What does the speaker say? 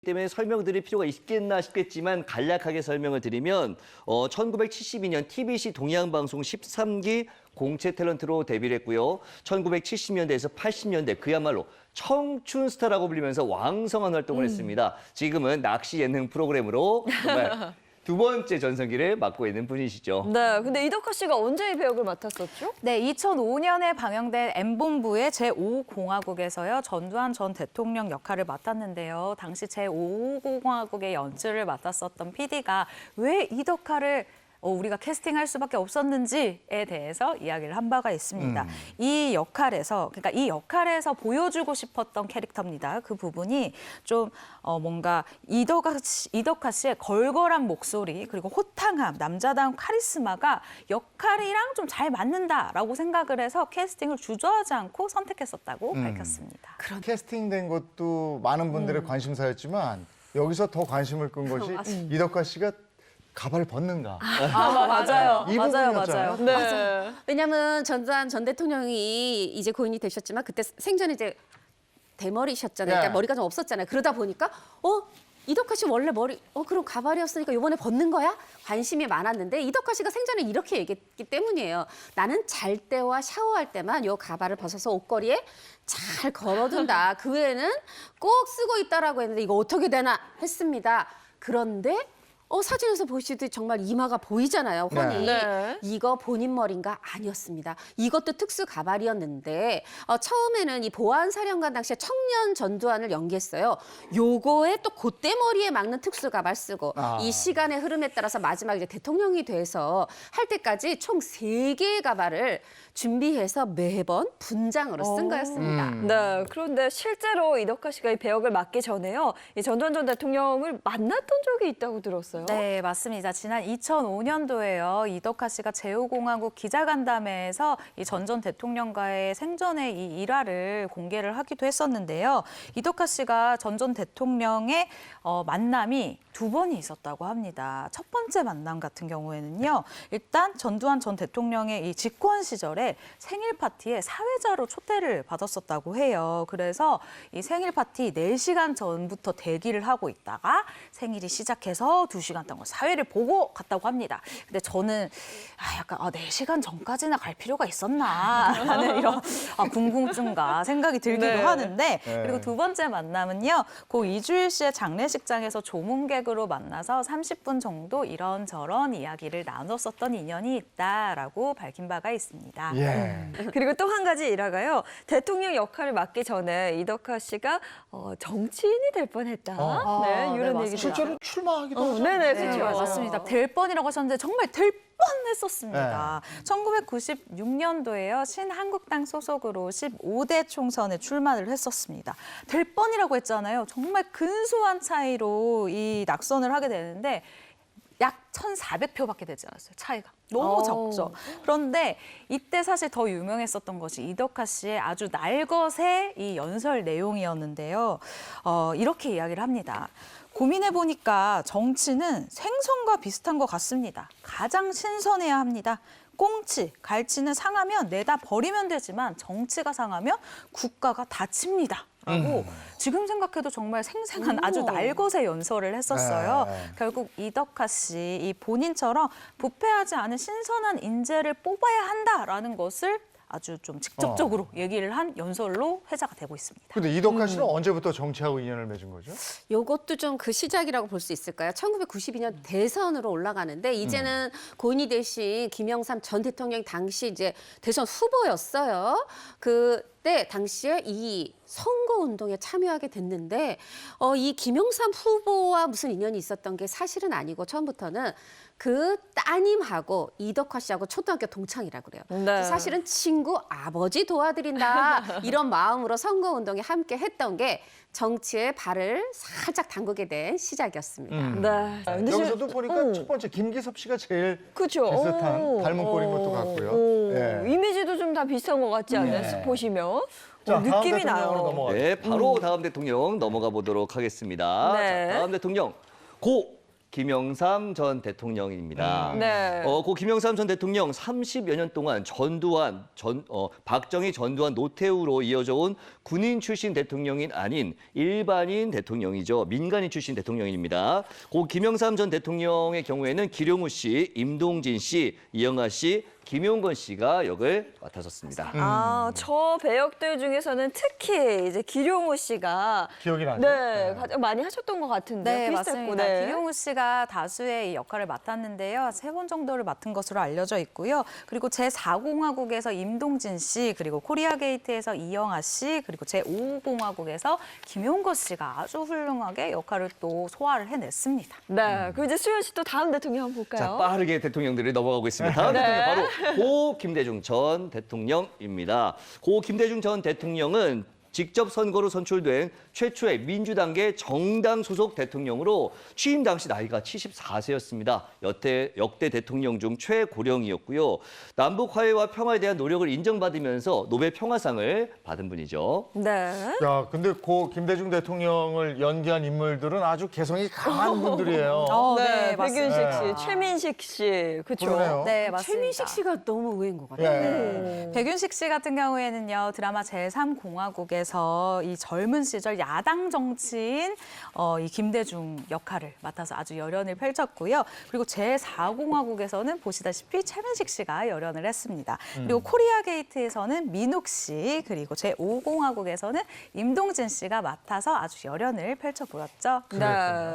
때문에 설명드릴 필요가 있겠나 싶겠지만 간략하게 설명을 드리면 1972년 TBC 동양방송 13기 공채 탤런트로 데뷔를 했고요. 1970년대에서 80년대 그야말로 청춘 스타라고 불리면서 왕성한 활동을 했습니다. 지금은 낚시 예능 프로그램으로 정말 두 번째 전성기를 맡고 있는 분이시죠. 네, 근데 이덕화 씨가 언제 이 배역을 맡았었죠? 네, 2005년에 방영된 M본부의 제5공화국에서요. 전두환 전 대통령 역할을 맡았는데요. 당시 제5공화국의 연출을 맡았었던 PD가 왜 이덕화를 우리가 캐스팅할 수밖에 없었는지에 대해서 이야기를 한 바가 있습니다. 이 역할에서 보여주고 싶었던 캐릭터입니다. 그 부분이 좀 뭔가 이덕화 씨의 걸걸한 목소리 그리고 호탕함, 남자다운 카리스마가 역할이랑 좀 잘 맞는다라고 생각을 해서 캐스팅을 주저하지 않고 선택했었다고 밝혔습니다. 그런 캐스팅된 것도 많은 분들의 관심사였지만 여기서 더 관심을 끈 것이 이덕화 씨가 가발을 벗는가. 맞아요. 이 맞아요. 부분이었잖아요. 네. 왜냐하면 전두환 전 대통령이 이제 고인이 되셨지만 그때 생전에 이제 대머리셨잖아요. 그러니까 네. 머리가 좀 없었잖아요. 그러다 보니까 이덕화 씨 원래 머리 그럼 가발이었으니까 이번에 벗는 거야? 관심이 많았는데 이덕화 씨가 생전에 이렇게 얘기했기 때문이에요. 나는 잘 때와 샤워할 때만 요 가발을 벗어서 옷걸이에 잘 걸어둔다. 그 외에는 꼭 쓰고 있다라고 했는데 이거 어떻게 되나 했습니다. 그런데 사진에서 보시듯이 정말 이마가 보이잖아요, 훤히. 네. 이거 본인 머리인가? 아니었습니다. 이것도 특수 가발이었는데 처음에는 이 보안사령관 당시에 청년 전두환을 연기했어요. 요거에 또 그때 머리에 막는 특수 가발 쓰고 이 시간의 흐름에 따라서 마지막에 이제 대통령이 돼서 할 때까지 총 3개의 가발을 준비해서 매번 분장으로 쓴 거였습니다. 네, 그런데 실제로 이덕화 씨가 이 배역을 맡기 전에요. 이 전두환 전 대통령을 만났던 적이 있다고 들었어요. 네, 맞습니다. 지난 2005년도에요. 이덕화 씨가 제5공화국 기자간담회에서 이 전 대통령과의 생전의 이 일화를 공개를 하기도 했었는데요. 이덕화 씨가 전 대통령의 만남이 2번이 있었다고 합니다. 첫 번째 만남 같은 경우에는요. 일단 전두환 전 대통령의 이 집권 시절에 생일 파티에 사회자로 초대를 받았었다고 해요. 그래서 이 생일 파티 4시간 전부터 대기를 하고 있다가 생일이 시작해서 2시간 동안 사회를 보고 갔다고 합니다. 근데 저는 약간 4시간 전까지나 갈 필요가 있었나 라는 이런 궁금증과 생각이 들기도 네. 하는데 그리고 두 번째 만남은요. 고 이주일 씨의 장례식장에서 조문객으로 만나서 30분 정도 이런저런 이야기를 나눴었던 인연이 있다라고 밝힌 바가 있습니다. 예. 그리고 또 한 가지 일화가요. 대통령 역할을 맡기 전에 이덕화 씨가 정치인이 될 뻔했다. 네, 이런 네, 얘기도 실제로 출마하기도 하죠. 네네, 네, 그렇죠. 맞습니다. 될 뻔이라고 하셨는데 정말 될 뻔했었습니다. 1996년도에요. 신한국당 소속으로 15대 총선에 출마를 했었습니다. 될 뻔이라고 했잖아요. 정말 근소한 차이로 이 낙선을 하게 되는데 약 1,400표밖에 되지 않았어요. 차이가. 너무 적죠. 그런데 이때 사실 더 유명했었던 것이 이덕화 씨의 아주 날것의 이 연설 내용이었는데요. 이렇게 이야기를 합니다. 고민해보니까 정치는 생선과 비슷한 것 같습니다. 가장 신선해야 합니다. 꽁치, 갈치는 상하면 내다 버리면 되지만 정치가 상하면 국가가 다칩니다. 라고 지금 생각해도 정말 생생한 아주 날것의 연설을 했었어요. 결국 이덕화 씨, 이 본인처럼 부패하지 않은 신선한 인재를 뽑아야 한다라는 것을 아주 좀 직접적으로 얘기를 한 연설로 회자가 되고 있습니다. 근데 이덕화 씨는 언제부터 정치하고 인연을 맺은 거죠? 요것도 좀 그 시작이라고 볼 수 있을까요? 1992년 대선으로 올라가는데 이제는 고인이 되신 김영삼 전 대통령 당시 이제 대선 후보였어요. 그때 당시에 이 선거운동에 참여하게 됐는데 이 김영삼 후보와 무슨 인연이 있었던 게 사실은 아니고 처음부터는 그 따님하고 이덕화 씨하고 초등학교 동창이라고 그래요. 네. 사실은 친구 아버지 도와드린다 이런 마음으로 선거운동에 함께 했던 게 정치에 발을 살짝 담그게 된 시작이었습니다. 네. 근데 여기서도 보니까 첫 번째 김기섭 씨가 제일 그렇죠. 비슷한 닮은 꼴인 것도 같고요. 예. 이미지도 좀 다 비슷한 것 같지 않아요? 보시면. 자, 다음 느낌이 대통령으로 나요. 넘어가죠. 네, 바로 다음 대통령 넘어가 보도록 하겠습니다. 네. 자, 다음 대통령 고 김영삼 전 대통령입니다. 네. 고 김영삼 전 대통령 30여 년 동안 박정희, 전두환, 노태우로 이어져 온 군인 출신 대통령인 아닌 일반인 대통령이죠. 민간인 출신 대통령입니다. 고 김영삼 전 대통령의 경우에는 기룡우 씨, 임동진 씨, 이영하 씨, 김용건 씨가 역을 맡았었습니다. 저 배역들 중에서는 특히 이제 기룡우 씨가 기억이 나죠? 네, 가장 많이 하셨던 것 같은데 네, 비슷했고, 맞습니다. 네. 기용우 씨가 다수의 이 역할을 맡았는데요. 3번 정도를 맡은 것으로 알려져 있고요. 그리고 제4공화국에서 임동진 씨, 그리고 코리아 게이트에서 이영하 씨, 그리고 제5공화국에서 김용건 씨가 아주 훌륭하게 역할을 또 소화를 해냈습니다. 네, 그리고 이제 수현 씨 또 다음 대통령 한번 볼까요? 자, 빠르게 대통령들이 넘어가고 있습니다. 다음 네. 대통령 바로 고 김대중 전 대통령입니다. 고 김대중 전 대통령은 직접 선거로 선출된 최초의 민주당계 정당 소속 대통령으로 취임 당시 나이가 74세였습니다. 역대 대통령 중 최고령이었고요. 남북 화해와 평화에 대한 노력을 인정받으면서 노벨 평화상을 받은 분이죠. 네. 야, 근데 고 김대중 대통령을 연기한 인물들은 아주 개성이 강한 분들이에요. 네, 백윤식 맞습니다. 씨, 최민식 씨, 그렇죠. 그러네요. 네, 맞습니다. 최민식 씨가 너무 의외인 것 같아요. 예. 백윤식 씨 같은 경우에는요, 드라마 제3공화국에서 이 젊은 시절 야당 정치인 이 김대중 역할을 맡아서 아주 열연을 펼쳤고요. 그리고 제4공화국에서는 보시다시피 최민식 씨가 열연을 했습니다. 그리고 코리아 게이트에서는 민욱 씨, 그리고 제5공화국에서는 임동진 씨가 맡아서 아주 열연을 펼쳐 보였죠. 네.